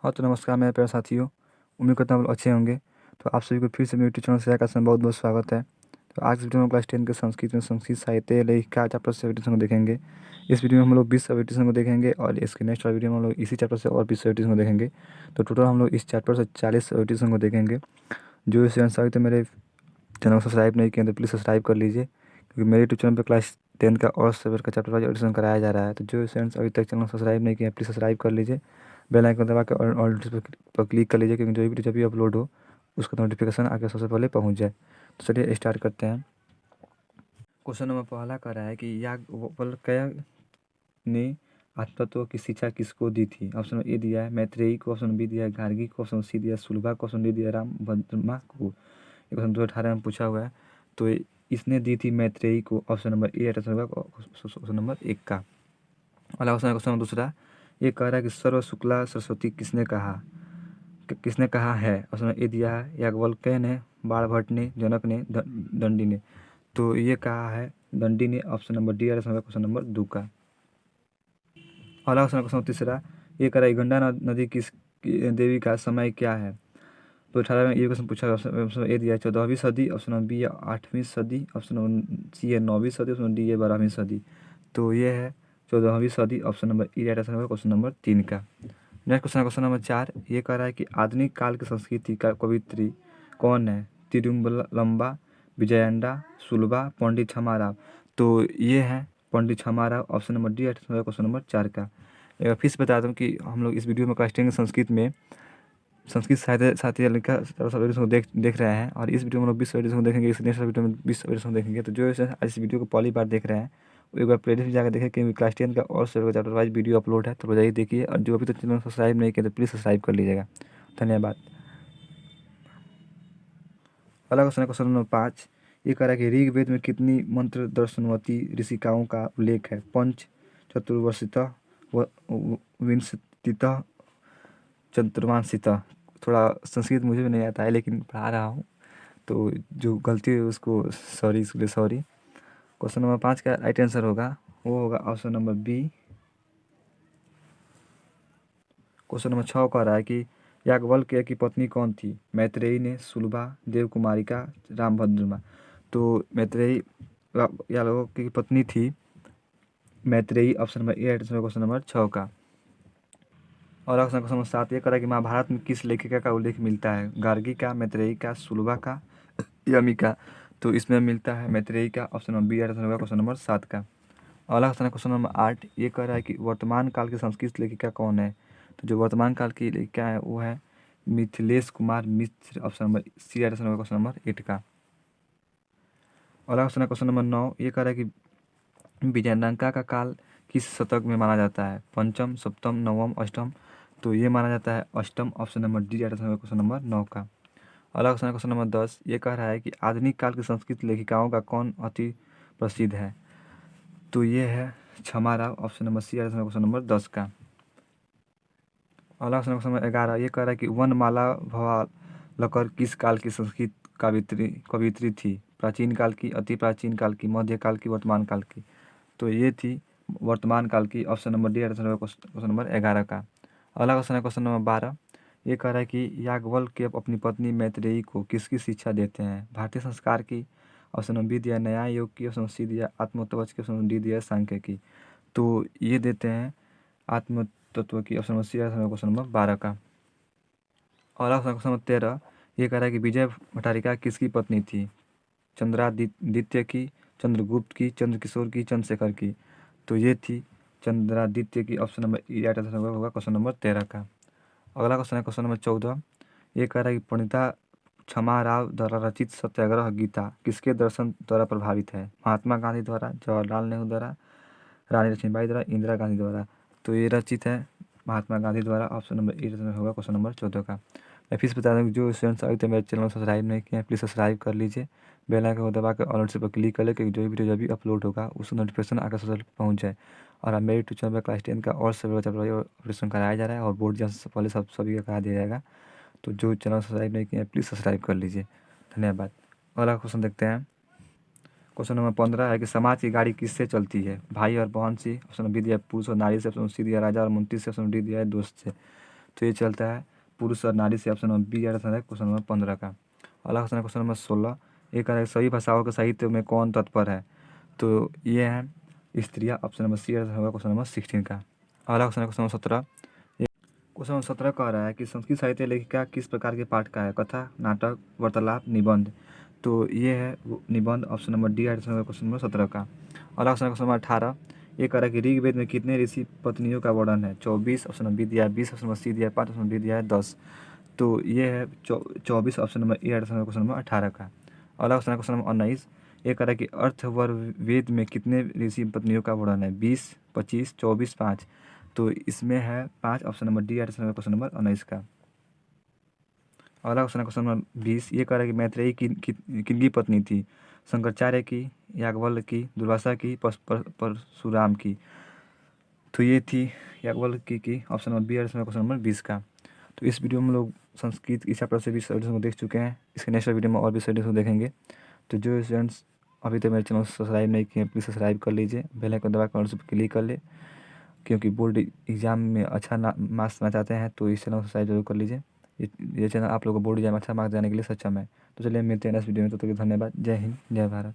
हाँ, तो नमस्कार मेरे प्यारे साथियों। उम्मीद करता हूँ आप लोग अच्छे होंगे। तो आप सभी को फिर से मेरे यूट्यूब चैनल से का बहुत बहुत स्वागत है। तो आज इस वीडियो में क्लास 10 के संस्कृत में संस्कृत साहित्य लेखिका चैप्टर से एडिशन को देखेंगे। इस वीडियो में हम लोग 20 एडिशन को देखेंगे और इसके नेक्स्ट वाले वीडियो में हम लोग इसी चैप्टर से और 20 एडिशन को देखेंगे। तो टोटल हम लोग इस चैप्टर से 40 एडिशन को देखेंगे। जो इस साहित्य मेरे चैनल को सब्सक्राइब नहीं किया तो प्लीज़ सब्सक्राइब कर लीजिए, क्योंकि मेरे यूट्यूब चैनल पर क्लास 10 का और सेवन का चैप्टर वाइज एडिशन कराया जा रहा है। तो जो स्टूडेंट्स अभी तक चैनल को सब्सक्राइब नहीं किया प्लीज़ सब्सक्राइब कर लीजिए, बेल आइकन दबा के ऑल पर क्लिक कर लीजिए, क्योंकि जो वीडियो जब भी अपलोड हो उसका नोटिफिकेशन आके सबसे पहले पहुंच जाए। तो चलिए स्टार्ट करते हैं। क्वेश्चन नंबर पहला कह रहा है कि याज्ञवल्क्य ने आत्मतत्व की शिक्षा किसको दी थी। ऑप्शन ए दिया है मैत्रेयी को, ऑप्शन बी दिया है गार्गी को, ऑप्शन सी दिया है सुलभा को, ऑप्शन डी दिया है रामभद्रमा को। ये क्वेश्चन 2018 में पूछा हुआ है। तो इसने दी थी मैत्रेयी को। Option number A option number 1 का। अगला क्वेश्चन नंबर दूसरा, ये कह रहा है कि सर्व शुक्ला सरस्वती किसने कहा है। ऑप्शन ए दिया है याज्ञवल्क्य ने, बाणभट्ट ने, जनक ने, दंडी ने। तो ये कहा है दंडी ने। Option number D question number 2 का। अगला क्वेश्चन तीसरा, ये कह रहा है गंगा नदी किस देवी का समय क्या है। तो 18 में ये क्वेश्चन पूछा गया। ऑप्शन ए दिया है 14वीं सदी, ऑप्शन नंबर बी है 8वीं सदी, ऑप्शन नंबर सी है 9वीं सदी, ऑप्शन नंबर डी है 12वीं सदी। तो ये है 14वीं सदी। ऑप्शन नंबर ई क्वेश्चन नंबर 3 का। नेक्स्ट क्वेश्चन नंबर 4, ये कह रहा है कि आधुनिक काल की संस्कृति का कवित्री कौन है। तिरुमलम्बा, विजयनगरा, सुलभा, पंडित छमाराव। तो ये है Pandit Kshamarao. Option number D question number 4 का। एक बार फिर से बता दूं कि हम लोग इस वीडियो में क्लास 10 संस्कृत में संस्कृत साहित्य लिखा एडिशन को देख रहे हैं, और इस वीडियो में लोग 20 एडिशन को देखेंगे। इस नेक्स्ट वीडियो में 20 एडिशन को देखेंगे। तो जो इस वीडियो को पहली बार देख रहे हैं वो एक बार प्लेलिस्ट में जाकर देखें, क्योंकि क्लास 10 का और सेवन का चैप्टर वाइज वीडियो अपलोड है। तो जाइए देखिए, और जो अभी तक चैनल सब्सक्राइब नहीं किया तो प्लीज़ सब्सक्राइब कर लीजिएगा। धन्यवाद। अगला क्वेश्चन नंबर 5, ये कह रहा है कि ऋग्वेद में कितनी मंत्र दर्शनवती ऋषिकाओं का उल्लेख है। पंच, चतुर्वर्षितः, विंशतितः, चतुर्मांसितः। थोड़ा संस्कृत मुझे भी नहीं आता है, लेकिन पढ़ा रहा हूँ, तो जो गलती है उसको सॉरी, इसके लिए सॉरी। क्वेश्चन नंबर 5 का राइट आंसर होगा वो होगा option number B. Question number 6 कह रहा है कि याज्ञवल्क्य की पत्नी कौन थी। मैत्रेयी ने, सुलभा, देवकुमारिका, रामभद्रमा। तो मैत्रेयी याज्ञवल्क्य की पत्नी थी Maitreyi. Option number A question number 6 का। और क्वेश्चन नंबर 7, ये कह रहा है कि महाभारत में किस लेखिका का उल्लेख मिलता है। गार्गी का, मैत्रेयी का, सुलभा का, यमी का। तो इसमें मिलता है मैत्रेयी का। Option number B question number 7 का। अगला क्वेश्चन नंबर 8, ये कह रहा है कि वर्तमान काल की संस्कृत लेखिका कौन है। तो जो वर्तमान काल की लेखिका है वो है Mithilesh Kumar Mishra. Option number C question number 8 का। अगला क्वेश्चन नंबर 9, ये कह रहा है कि विजयनगरा का काल किस शतक में माना जाता है। पंचम, सप्तम, नवम, अष्टम। तो ये माना जाता है अष्टम। Option number D question number 9 का। अगला क्वेश्चन नंबर 10, ये कह रहा है कि आधुनिक काल की संस्कृत लेखिकाओं का कौन अति प्रसिद्ध है। तो ये है Kshamarao. Option number C question number 10 का। अगला क्वेश्चन नंबर 11, ये कह रहा है कि वनमाला भवालकर किस काल की संस्कृत कवित्री थी। प्राचीन काल की, अति प्राचीन काल की, मध्यकाल की, वर्तमान काल की। तो ये थी वर्तमान काल की। Option number D question number 11 का। अगला क्वेश्चन नंबर 12, ये कह रहा है कि याज्ञवल्क्य अपनी पत्नी मैत्रेयी को किसकी शिक्षा देते हैं। भारतीय संस्कार की। ऑप्शन नंबर बी दिया न्याय योग की, ऑप्शन सी दिया आत्मतत्व की, ऑप्शन डी दिया सांख्य की। तो ये देते हैं आत्मतत्व की। Option number C question number 12 का। और क्वेश्चन नंबर 13, ये कह रहा है कि विजय भट्टारिका किसकी पत्नी थी। चंद्रादित्य की, चंद्रगुप्त की, चंद्रकिशोर की, चंद्रशेखर की। तो ये थी चंद्रादित्य की। ऑप्शन नंबर ई होगा क्वेश्चन नंबर 13 का। अगला क्वेश्चन है क्वेश्चन नंबर 14, ये कह रहा है कि पंडिता छमाराव द्वारा रचित सत्याग्रह गीता किसके दर्शन द्वारा प्रभावित है। महात्मा गांधी द्वारा, जवाहरलाल नेहरू द्वारा, रानी लक्ष्मीबाई द्वारा, इंदिरा गांधी द्वारा। तो ये रचित है महात्मा गांधी द्वारा। ऑप्शन नंबर ए होगा क्वेश्चन नंबर 14 का। मैं फिर से बता दूं कि जो स्टूडेंट्स अभी तक मेरे चैनल को सब्सक्राइब नहीं किए हैं प्लीज़ सब्सक्राइब कर लीजिए, बेल आइकन को दबा कर ऑल पर क्लिक कर ले, क्योंकि जो भी वीडियो जब भी अपलोड होगा उसका नोटिफिकेशन आकर सबसे पहले पहुँच जाए। और आप मेरे यूट्यूब चैनल पर क्लास 10 का और सेवन चैप्टर ऑपरेशन कराया जा रहा है, और बोर्ड एग्जाम से पहले सभी का करा दिया जाएगा। तो जो चैनल सब्सक्राइब नहीं किए हैं प्लीज़ सब्सक्राइब कर लीजिए। धन्यवाद। अगला क्वेश्चन देखते हैं। क्वेश्चन नंबर 15 है कि समाज की गाड़ी किससे चलती है। भाई और बहन से। ऑप्शन बी दिया पुरुष और नारी से। ऑप्शन सी दिया राजा और मंत्री से। ऑप्शन डी दिया है दोस्त से। तो ये चलता है पुरुष और नारी से। ऑप्शन नंबर बी है क्वेश्चन नंबर 15 का। अगला क्वेश्चन है क्वेश्चन नंबर 16। ये कह रहा है सभी भाषाओं के साहित्य में कौन तत्पर है? तो ये है स्त्रियाँ। ऑप्शन नंबर सी होगा क्वेश्चन नंबर 16 का। अगला क्वेश्चन है क्वेश्चन नंबर 17। क्वेश्चन नंबर 17 कह रहा है कि संस्कृत साहित्य लेखिका किस प्रकार के पाठ का है? कथा, नाटक, वार्तालाप, निबंध। तो ये है निबंध। ऑप्शन नंबर डी है क्वेश्चन नंबर 17 का। अगला क्वेश्चन है क्वेश्चन नंबर 18। ये कह रहा है कि ऋग्वेद में कितने ऋषि पत्नियों का वर्णन है? 24। ऑप्शन नंबर बी दिया है 20। ऑप्शन नंबर सी दिया है 5। ऑप्शन नंबर डी दिया है 10। तो ये है 24। ऑप्शन नंबर ए है क्वेश्चन नंबर 18 का। अगला क्वेश्चन है क्वेश्चन नंबर 19। ये कह रहा है कि अर्थववेद में कितने ऋषि पत्नियों का वर्णन है? 20, 25, 24, 5। तो इसमें है 5। ऑप्शन नंबर डी है क्वेश्चन नंबर 19 का। अगला क्वेश्चन है क्वेश्चन नंबर 20। ये कह रहा है कि मैत्रेयी किनकी पत्नी थी? शंकराचार्य की, याज्ञवल्क्य की, दुर्वासा की, परशुराम की। तो ये थी याज्ञवल्क्य की। ऑप्शन नंबर बी है क्वेश्चन नंबर 20 का। तो इस वीडियो में हम लोग संस्कृत इस चैप्टर से भी स्टडीज को देख चुके हैं। इसके नेक्स्ट वीडियो में और भी स्टडीज को देखेंगे। तो जो स्टूडेंट्स अभी तक मेरे चैनल को सब्सक्राइब नहीं किए प्लीज़ सब्सक्राइब कर लीजिए, बेल आइकन दबा कर उस पर क्लिक कर ले, क्योंकि बोर्ड एग्जाम में अच्छा मार्क्स पाना चाहते हैं तो इस चैनल को सब्सक्राइब जरूर कर लीजिए। ये चैनल आप लोगों को बोर्ड एग्जाम में अच्छा मार्क्स देने के लिए सक्षम है। तो चलिए मिलते हैं नेक्स्ट वीडियो में। तो धन्यवाद। जय हिंद, जय भारत।